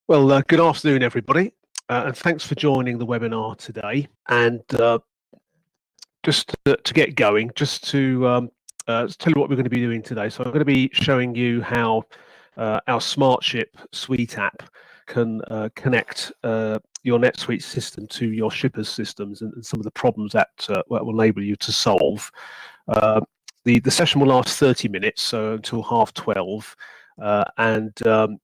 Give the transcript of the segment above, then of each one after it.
Well, good afternoon, everybody, and thanks for joining the webinar today. And just to get going, just to tell you what we're going to be doing today. So I'm going to be showing you how our SmartShip suite app can connect your NetSuite system to your shippers' systems and some of the problems that will enable you to solve. The session will last 30 minutes, so until 12:30, and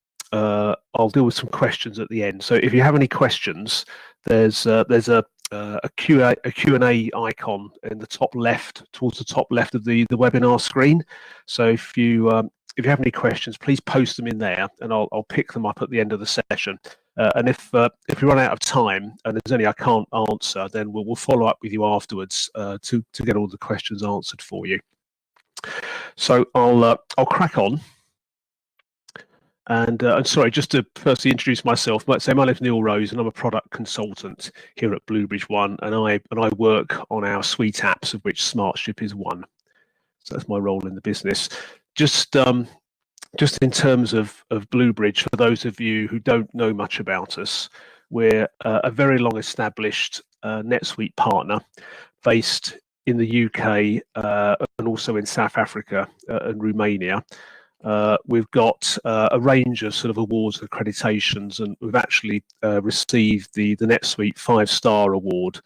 I'll deal with some questions at the end. So if you have any questions, there's a Q&A icon in the top left, towards the top left of the webinar screen. So if you have any questions, please post them in there, and I'll pick them up at the end of the session. And if we run out of time and there's any I can't answer, then we'll follow up with you afterwards to get all the questions answered for you. So I'll crack on. And I'm sorry, just to firstly introduce myself. My name's Neil Rose, and I'm a product consultant here at BlueBridge One, and I work on our suite apps, of which SmartShip is one. So that's my role in the business. Just in terms of BlueBridge, for those of you who don't know much about us, we're a very long-established NetSuite partner based in the UK and also in South Africa and Romania. We've got a range of sort of awards and accreditations, and we've actually received the NetSuite 5-star award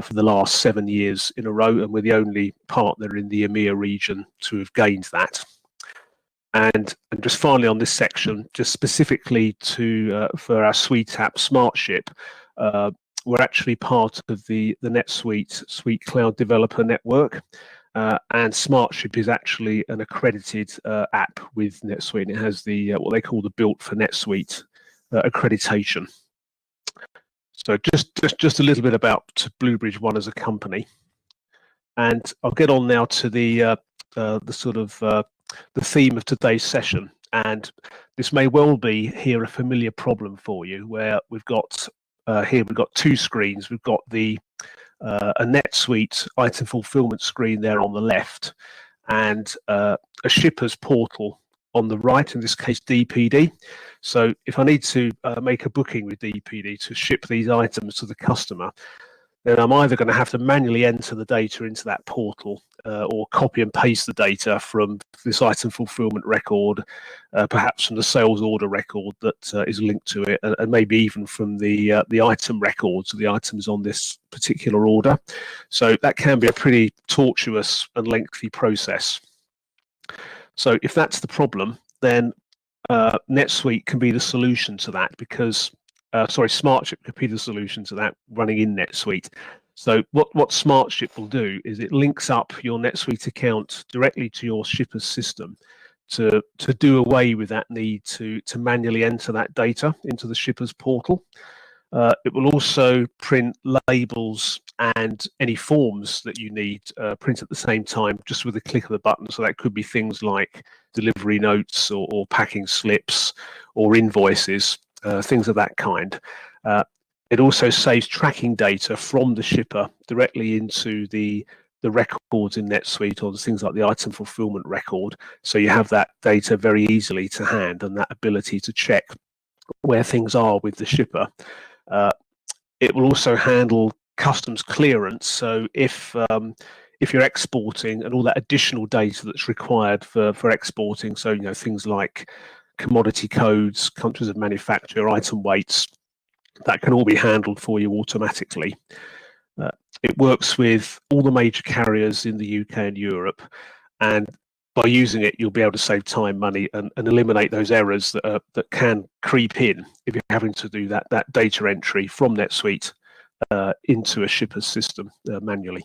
for the last 7 years in a row, and we're the only partner in the EMEA region to have gained that. And just finally on this section, just specifically for our suite app SmartShip, we're actually part of the NetSuite Suite Cloud Developer Network. And SmartShip is actually an accredited app with NetSuite. It has the what they call the Built for NetSuite accreditation. So just a little bit about BlueBridge One as a company, and I'll get on now to the sort of the theme of today's session. And this may well be here a familiar problem for you, where we've got two screens. We've got a NetSuite item fulfillment screen there on the left, and a shipper's portal on the right, in this case DPD. So if I need to make a booking with DPD to ship these items to the customer, then I'm either going to have to manually enter the data into that portal or copy and paste the data from this item fulfillment record, perhaps from the sales order record that is linked to it, and maybe even from the item records of the items on this particular order. So that can be a pretty tortuous and lengthy process. So if that's the problem, then NetSuite can be the solution to that, because SmartShip could be the solution to that running in NetSuite. So what SmartShip will do is it links up your NetSuite account directly to your shipper's system to do away with that need to manually enter that data into the shipper's portal. It will also print labels and any forms that you need print at the same time, just with a click of the button. So that could be things like delivery notes or packing slips or invoices, things of that kind. It also saves tracking data from the shipper directly into the records in NetSuite, or things like the item fulfillment record. So you have that data very easily to hand, and that ability to check where things are with the shipper. It will also handle customs clearance. So if you're exporting and all that additional data that's required for exporting, so things like commodity codes, countries of manufacture, item weights, that can all be handled for you automatically. It works with all the major carriers in the UK and Europe, and by using it, you'll be able to save time, money, and eliminate those errors that can creep in if you're having to do that data entry from NetSuite into a shipper's system manually.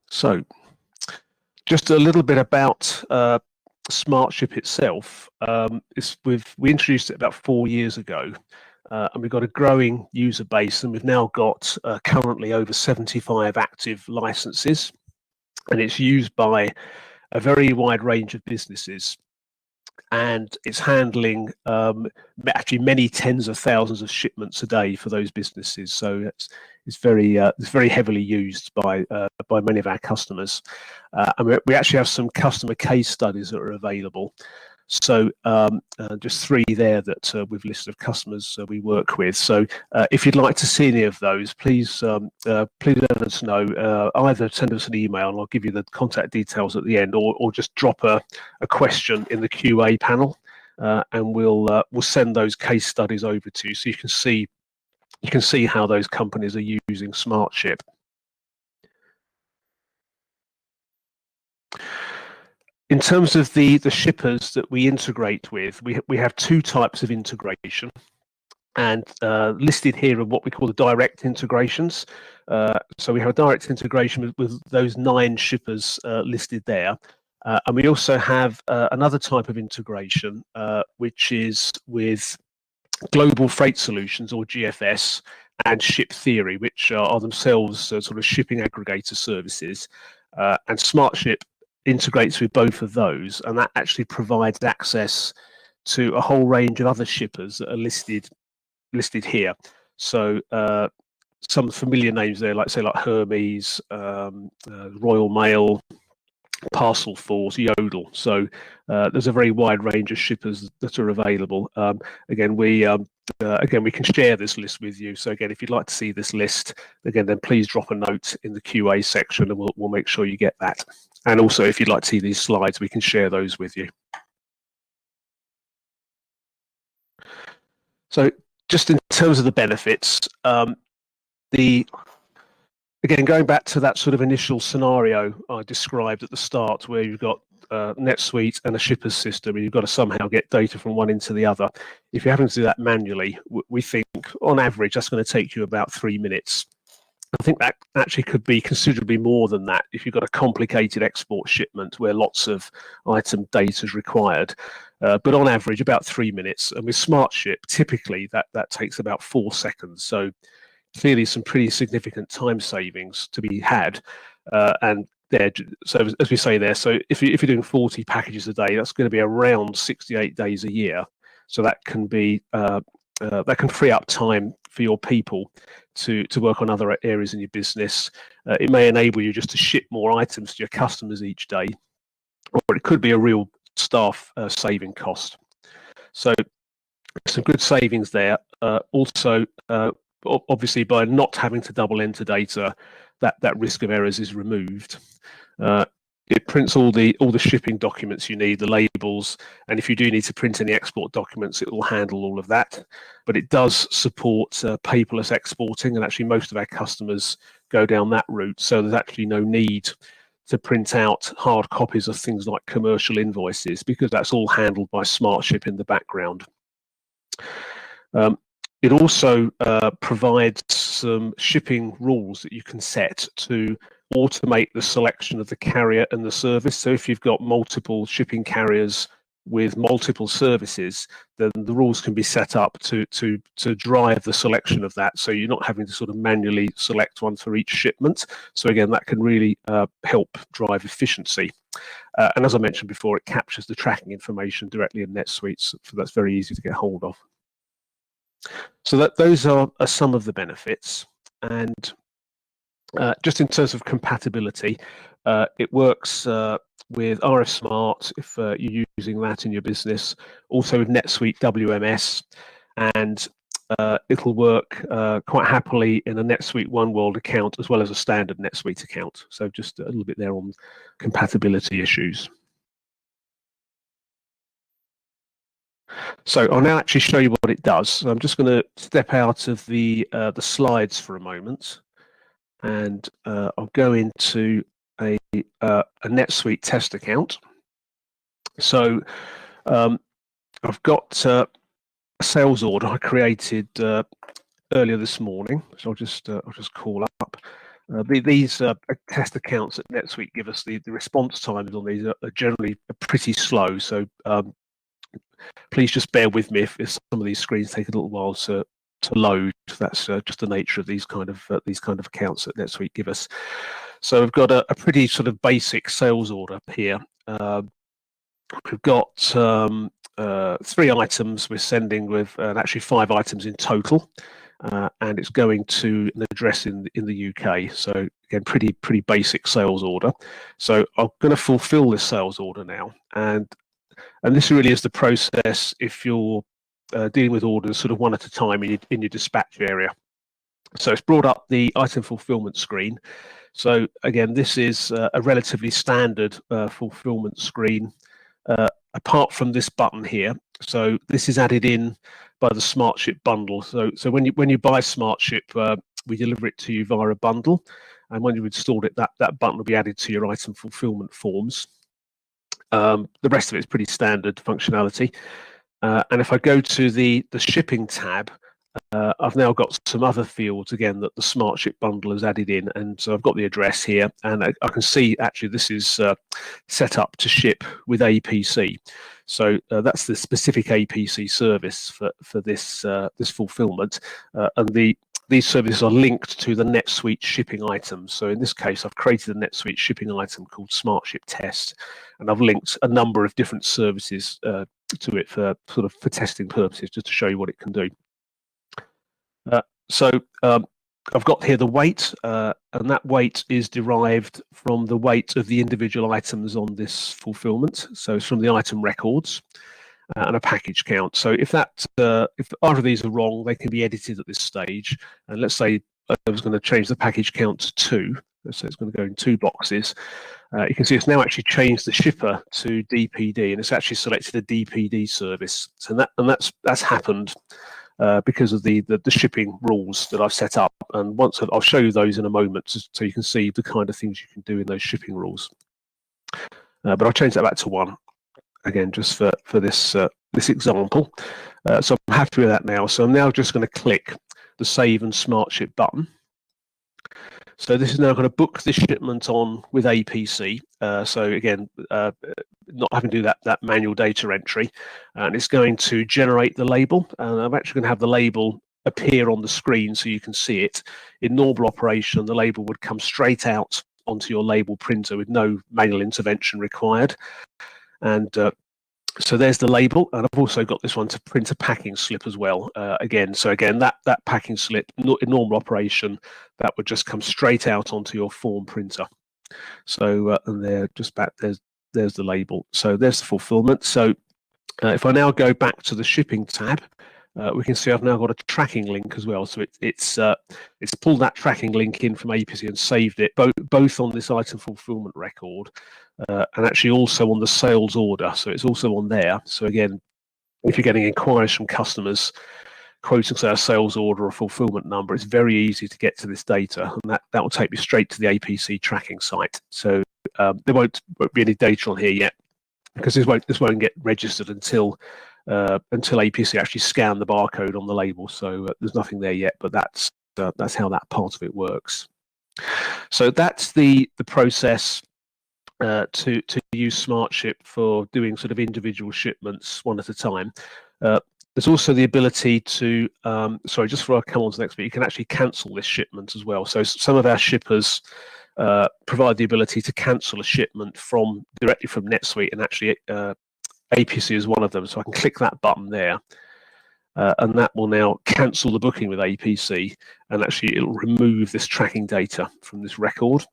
So, just a little bit about SmartShip itself. We introduced it about 4 years ago, and we've got a growing user base, and we've now got currently over 75 active licenses, and it's used by a very wide range of businesses, and it's handling actually many tens of thousands of shipments a day for those businesses. So it's very heavily used by many of our customers, and we actually have some customer case studies that are available. So just 3 there that we've listed of customers we work with. So if you'd like to see any of those, please let us know. Either send us an email, and I'll give you the contact details at the end, or just drop a question in the QA panel, and we'll send those case studies over to you, so you can see how those companies are using SmartShip. In terms of the shippers that we integrate with, we have 2 types of integration, and listed here are what we call the direct integrations. So we have a direct integration with those 9 shippers listed there. And we also have another type of integration, which is with Global Freight Solutions, or GFS, and Ship Theory, which are themselves sort of shipping aggregator services. And SmartShip integrates with both of those, and that actually provides access to a whole range of other shippers that are listed here. So some familiar names there, like Hermes, Royal Mail, Parcel Force, Yodel. So there's a very wide range of shippers that are available. Again, we can share this list with you. So again, if you'd like to see this list, again, then please drop a note in the QA section, and we'll make sure you get that. And also, if you'd like to see these slides, we can share those with you. So just in terms of the benefits, again, going back to that sort of initial scenario I described at the start, where you've got NetSuite and a shipper's system, and you've got to somehow get data from one into the other. If you're having to do that manually, we think on average that's going to take you about 3 minutes. I think that actually could be considerably more than that if you've got a complicated export shipment where lots of item data is required. But on average, about 3 minutes. And with SmartShip, typically that takes about 4 seconds. So clearly some pretty significant time savings to be had. And there, so as we say there, so if you're doing 40 packages a day, that's going to be around 68 days a year. So that can be that can free up time for your people to work on other areas in your business. It may enable you just to ship more items to your customers each day, or it could be a real staff saving cost. So some good savings there. Also, obviously, by not having to double enter data, that risk of errors is removed. It prints all the shipping documents you need, the labels, and if you do need to print any export documents, it will handle all of that. But it does support paperless exporting, and actually most of our customers go down that route. So there's actually no need to print out hard copies of things like commercial invoices, because that's all handled by SmartShip in the background. It also provides some shipping rules that you can set to automate the selection of the carrier and the service. So if you've got multiple shipping carriers with multiple services, then the rules can be set up to drive the selection of that. So you're not having to sort of manually select one for each shipment. So again, that can really help drive efficiency. And as I mentioned before, it captures the tracking information directly in NetSuite, so that's very easy to get hold of. So those are some of the benefits. And just in terms of compatibility, it works with RF Smart if you're using that in your business, also with NetSuite WMS, and it'll work quite happily in a NetSuite One World account as well as a standard NetSuite account. So just a little bit there on compatibility issues. So I'll now actually show you what it does. So I'm just going to step out of the slides for a moment, and I'll go into a NetSuite test account. So I've got a sales order I created earlier this morning, so I'll just call up. These test accounts that NetSuite give us, the response times on these are generally pretty slow. So please just bear with me if some of these screens take a little while to load. That's just the nature of these kind of accounts that NetSuite give us. So we've got a pretty sort of basic sales order here. We've got 3 items we're sending with, actually 5 items in total, and it's going to an address in the UK. So again, pretty basic sales order. So I'm going to fulfill this sales order now, and And this really is the process if you're dealing with orders sort of one at a time in your dispatch area. So it's brought up the item fulfillment screen. So again, this is a relatively standard fulfillment screen, apart from this button here. So this is added in by the SmartShip bundle. So when you buy SmartShip, we deliver it to you via a bundle, and when you've installed it, that button will be added to your item fulfillment forms. The rest of it is pretty standard functionality. And if I go to the shipping tab, I've now got some other fields again that the SmartShip bundle has added in, and so I've got the address here, and I can see actually this is set up to ship with APC. So that's the specific APC service for this this fulfillment, and these services are linked to the NetSuite shipping items. So in this case, I've created a NetSuite shipping item called SmartShip Test, and I've linked a number of different services to it for testing purposes, just to show you what it can do. So I've got here the weight, and that weight is derived from the weight of the individual items on this fulfillment. So it's from the item records and a package count. So if either of these are wrong, they can be edited at this stage. And let's say I was going to change the package count to 2. So it's going to go in 2 boxes. You can see it's now actually changed the shipper to DPD, and it's actually selected a DPD service. So that's happened because of the shipping rules that I've set up, and I'll show you those in a moment, so you can see the kind of things you can do in those shipping rules. But I'll change that back to 1 again, just for this example. So I'm happy with that now. So I'm now just going to click the Save and SmartShip button. So this is now going to book this shipment on with APC. So again, not having to do that manual data entry, and it's going to generate the label. And I'm actually going to have the label appear on the screen so you can see it. In normal operation, the label would come straight out onto your label printer with no manual intervention required. And so there's the label, and I've also got this one to print a packing slip as well. Again, that packing slip in normal operation, that would just come straight out onto your form printer. So and there, just back there's the label. So there's the fulfillment. So if I now go back to the shipping tab, we can see I've now got a tracking link as well. So it's pulled that tracking link in from APC and saved it both on this item fulfillment record and actually also on the sales order. So it's also on there. So again, if you're getting inquiries from customers quoting, say, a sales order or fulfillment number, it's very easy to get to this data, and that will take you straight to the APC tracking site. So there won't be any data on here yet, because this won't get registered until APC actually scan the barcode on the label. So there's nothing there yet, but that's how that part of it works. So that's the process to use SmartShip for doing sort of individual shipments one at a time. There's also the ability to, just before I come on to the next bit, you can actually cancel this shipment as well. So some of our shippers provide the ability to cancel a shipment directly from NetSuite, and actually APC is one of them. So I can click that button there, and that will now cancel the booking with APC, and actually it'll remove this tracking data from this record.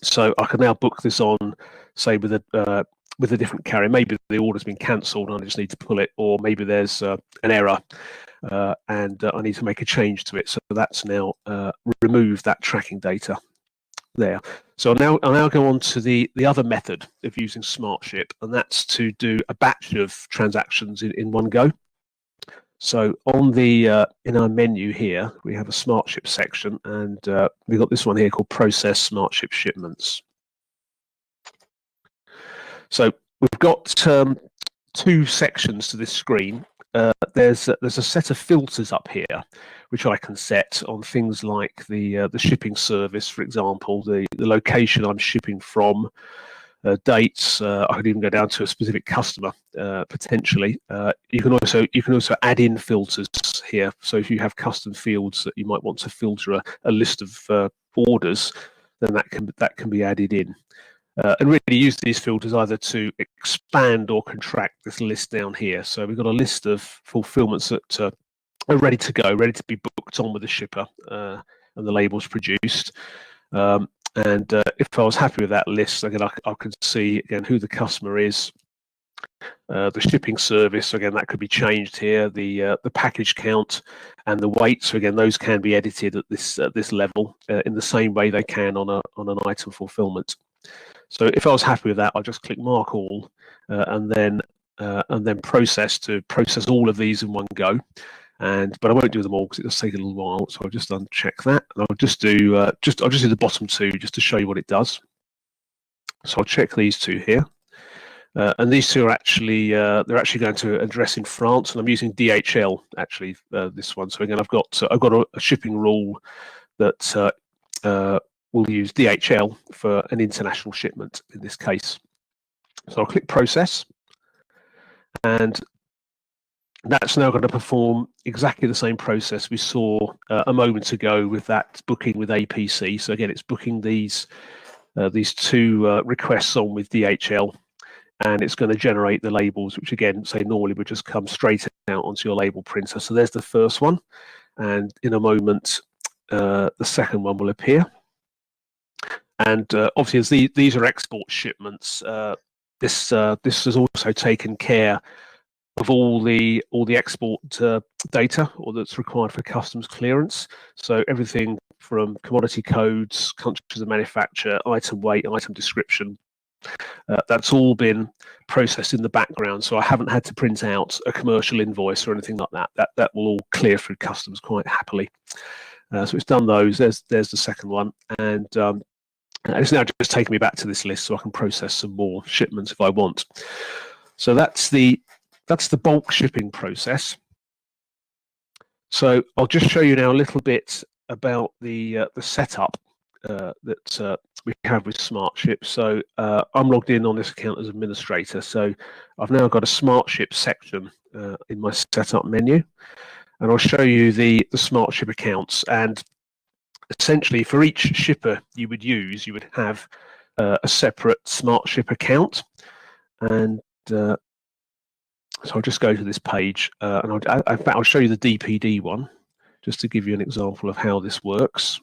So I can now book this on, say, with a different carrier. Maybe the order's been cancelled and I just need to pull it, or maybe there's an error and I need to make a change to it. So that's now removed that tracking data there. So I'll now go on to the other method of using SmartShip, and that's to do a batch of transactions in one go. So on the in our menu here, we have a SmartShip section, and we've got this one here called Process SmartShip Shipments. So we've got 2 sections to this screen. There's a set of filters up here, which I can set on things like the shipping service, for example, the location I'm shipping from, dates. I could even go down to a specific customer potentially. You can also add in filters here. So if you have custom fields that you might want to filter a list of orders, then that can be added in. And really use these filters either to expand or contract this list down here. So we've got a list of fulfillments that are ready to go, ready to be booked on with the shipper, and the labels produced. And if I was happy with that list, again, I could see again who the customer is, The shipping service, again, that could be changed here. The package count and the weight. So again, those can be edited at this level in the same way they can on an item fulfillment. So if I was happy with that, I'll just click Mark All, and then process all of these in one go. But I won't do them all because it does take a little while. So I'll just uncheck that, and I'll just do the bottom two just to show you what it does. So I'll check these two here. And these two are actually they're actually going to address in France, and I'm using DHL actually this one. So again, I've got a shipping rule that will use DHL for an international shipment in this case. So I'll click Process, and that's now going to perform exactly the same process we saw a moment ago with that booking with APC. So again, it's booking these two requests on with DHL. And it's going to generate the labels, which again, say normally would just come straight out onto your label printer. So there's the first one, and in a moment, the second one will appear. And obviously, as these are export shipments, this has also taken care of all the export data or that's required for customs clearance. So everything from commodity codes, countries of manufacture, item weight, item description. That's all been processed in the background, so I haven't had to print out a commercial invoice or anything like that. That will all clear through customs quite happily. So it's done those. There's the second one, and it's now just taking me back to this list so I can process some more shipments if I want. So that's the bulk shipping process. So I'll just show you now a little bit about the setup that we have with SmartShip. So I'm logged in on this account as administrator. So I've now got a SmartShip section in my setup menu, and I'll show you the SmartShip accounts. And essentially, for each shipper you would have a separate SmartShip account. And so I'll just go to this page, and in fact, I'll show you the DPD one just to give you an example of how this works.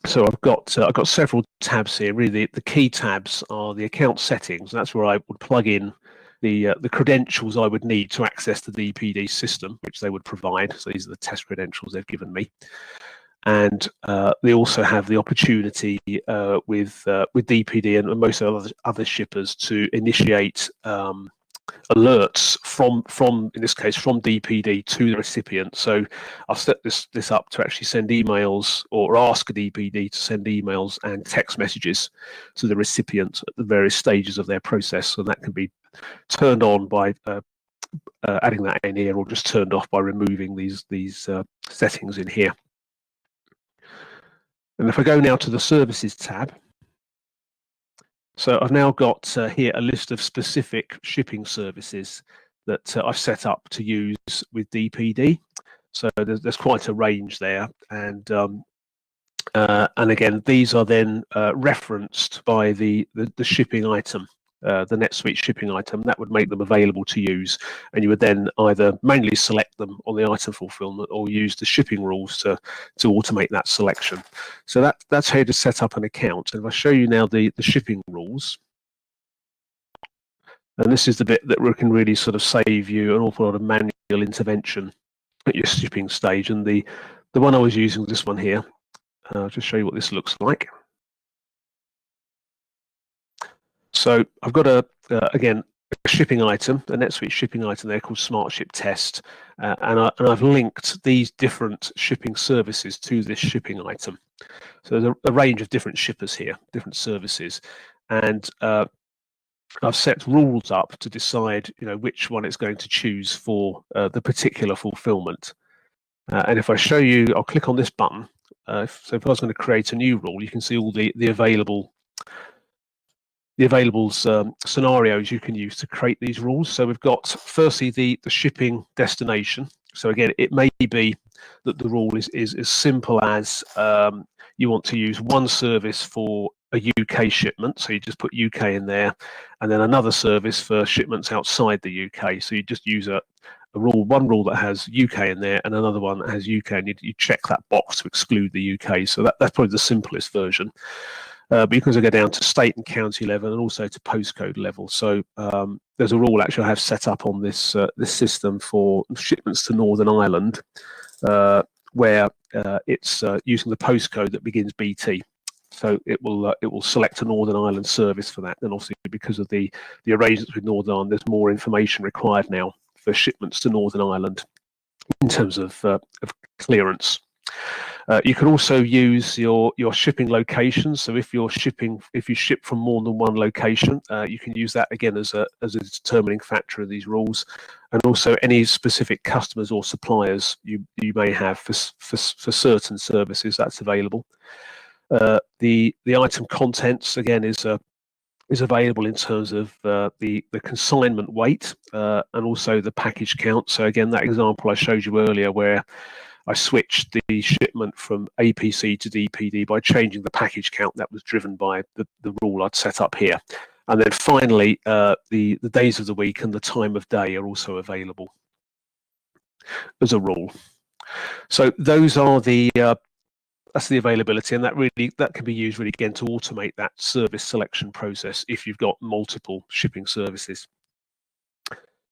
So I've got several tabs here. Really, the key tabs are the account settings. That's where I would plug in the credentials I would need to access the DPD system, which they would provide. So these are the test credentials they've given me. And they also have the opportunity with DPD and most other shippers to initiate alerts from in this case from DPD to the recipient. So I'll set this up to actually send emails or ask DPD to send emails and text messages to the recipient at the various stages of their process. So that can be turned on by adding that in here, or just turned off by removing these settings in here. And if I go now to the Services tab, so I've now got here a list of specific shipping services that I've set up to use with DPD. So there's quite a range there, and again, these are then referenced by the shipping item. The NetSuite shipping item, that would make them available to use, and you would then either manually select them on the item fulfillment or use the shipping rules to automate that selection. So that's how to set up an account. And if I show you now the shipping rules, and this is the bit that can really sort of save you an awful lot of manual intervention at your shipping stage. And the one I was using was this one here. I'll just show you what this looks like. So I've got again, a shipping item, a NetSuite shipping item there called SmartShip Test, and I've linked these different shipping services to this shipping item. So there's a range of different shippers here, different services, and I've set rules up to decide, which one it's going to choose for the particular fulfillment. And if I show you, I'll click on this button. So if I was going to create a new rule, you can see all the available scenarios you can use to create these rules. So we've got firstly the shipping destination. So again, it may be that the rule is as simple as you want to use one service for a UK shipment, so you just put UK in there, and then another service for shipments outside the UK. So you just use one rule that has UK in there and another one that has UK, and you check that box to exclude the UK. So that's probably the simplest version. but you can also go down to state and county level and also to postcode level. So there's a rule actually I have set up on this this system for shipments to Northern Ireland, where it's using the postcode that begins BT. So it will select a Northern Ireland service for that. And obviously, because of the arrangements with Northern Ireland, there's more information required now for shipments to Northern Ireland in terms of clearance. You can also use your shipping locations. So if you ship from more than one location, you can use that again as a determining factor of these rules, and also any specific customers or suppliers you may have for certain services, that's available. The item contents again is available in terms of the consignment weight and also the package count. So again, that example I showed you earlier where I switched the shipment from APC to DPD by changing the package count, that was driven by the rule I'd set up here. And then finally, the days of the week and the time of day are also available as a rule. So those are that's the availability, and that can be used really again to automate that service selection process if you've got multiple shipping services.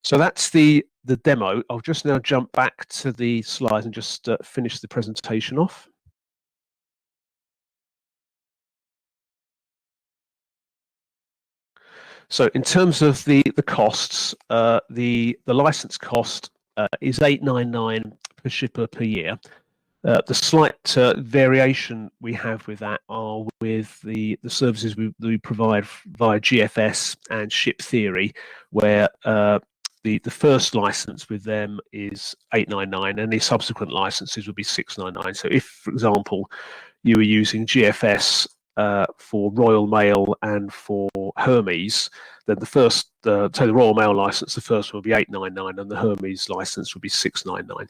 So that's the demo. I'll just now jump back to the slides and just finish the presentation off. So in terms of the costs, the license cost is $899 per shipper per year. The slight variation we have with that are with the services we provide via GFS and Ship Theory, where the first license with them is $899 and the subsequent licenses would be $699. So if, for example, you were using GFS for Royal Mail and for Hermes, then the Royal Mail license, the first one would be $899 and the Hermes license would be $699.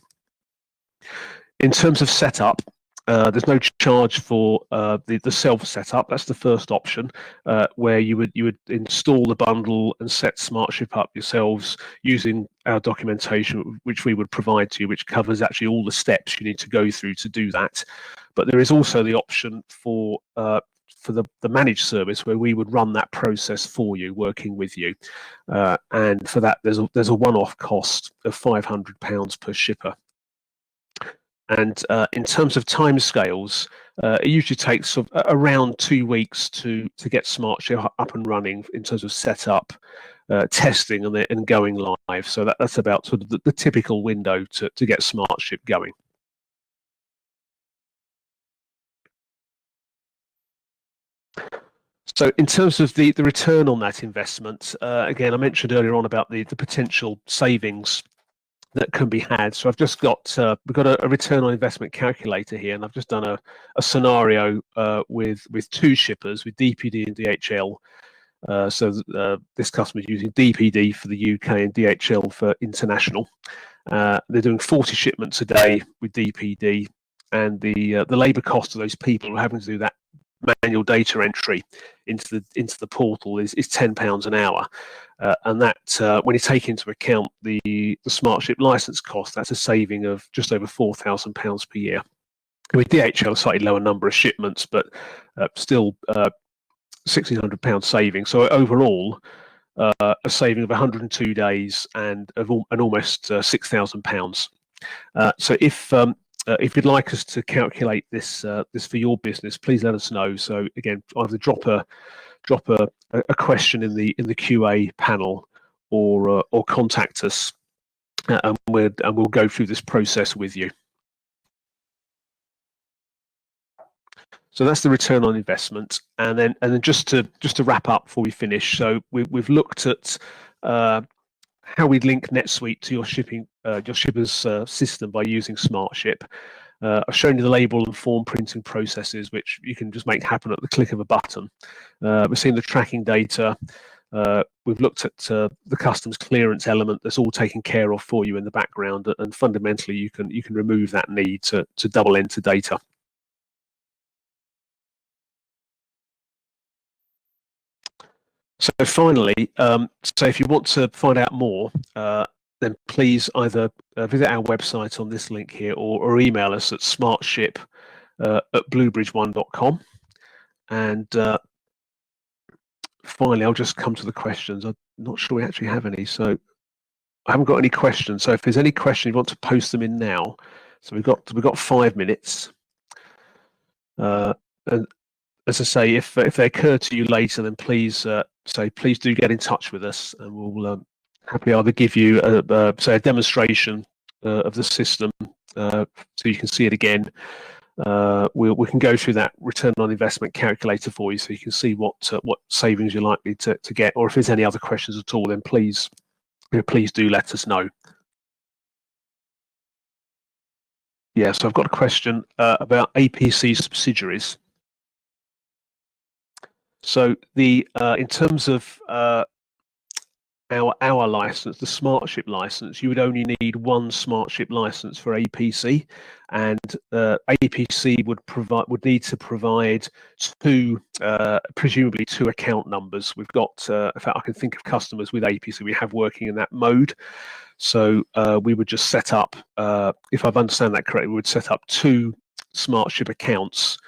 In terms of setup, there's no charge for the self setup. That's the first option, where you would install the bundle and set SmartShip up yourselves using our documentation, which we would provide to you, which covers actually all the steps you need to go through to do that. But there is also the option for the managed service where we would run that process for you, working with you, and for that there's a one-off cost of £500 per shipper. And in terms of timescales, it usually takes around 2 weeks to get SmartShip up and running in terms of setup, testing, and going live. So that's about sort of the typical window to get SmartShip going. So in terms of the return on that investment, again, I mentioned earlier on about the potential savings that can be had. So I've just got we've got a return on investment calculator here, and I've just done a scenario with 2 shippers, with DPD and DHL. So this customer is using DPD for the UK and DHL for international. They're doing 40 shipments a day with DPD, and the labour cost of those people who are having to do that manual data entry into the portal is £10 an hour, and that when you take into account the SmartShip license cost, that's a saving of just over £4,000 per year. With DHL, a slightly lower number of shipments, but still £1,600 saving. So overall, a saving of 102 days and almost £6,000. So if you'd like us to calculate this for your business, please let us know. So again, either drop a question in the QA panel, or contact us, and we'll go through this process with you. So that's the return on investment, and then just to wrap up before we finish. So we've looked at how we'd link NetSuite to your shipper's system by using SmartShip. I've shown you the label and form printing processes, which you can just make happen at the click of a button. We've seen the tracking data. We've looked at the customs clearance element that's all taken care of for you in the background, and fundamentally you can remove that need to double enter data. So finally, so if you want to find out more, then please either visit our website on this link here, or email us at smartship@bluebridge1.com. And finally, I'll just come to the questions. I'm not sure we actually have any, so I haven't got any questions. So if there's any question, you want to post them in now. So we've got 5 minutes. And as I say, if they occur to you later, then please do get in touch with us, and we'll happily either give you a demonstration of the system so you can see it again. We can go through that return on investment calculator for you, so you can see what savings you're likely to get. Or if there's any other questions at all, then please do let us know. Yeah, so I've got a question about APC subsidiaries. So in terms of our license, the SmartShip license, you would only need one SmartShip license for APC, and APC would need to provide presumably two account numbers. We've got, in fact, I can think of customers with APC we have working in that mode. So we would just set up, if I've understand that correctly, we would set up two SmartShip accounts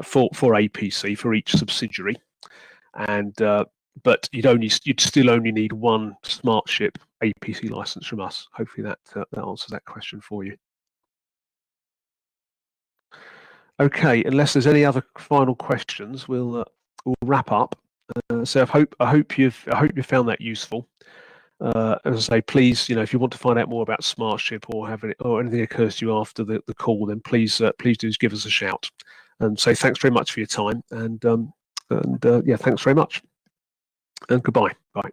for APC for each subsidiary, and but you'd still only need one SmartShip APC license from us. Hopefully that answers that question for you. Okay, unless there's any other final questions, we'll wrap up. So I hope you found that useful. As I say, please, if you want to find out more about SmartShip or anything occurs to you after the call, then please do give us a shout. And so thanks very much for your time, and yeah, thanks very much, and goodbye. Bye.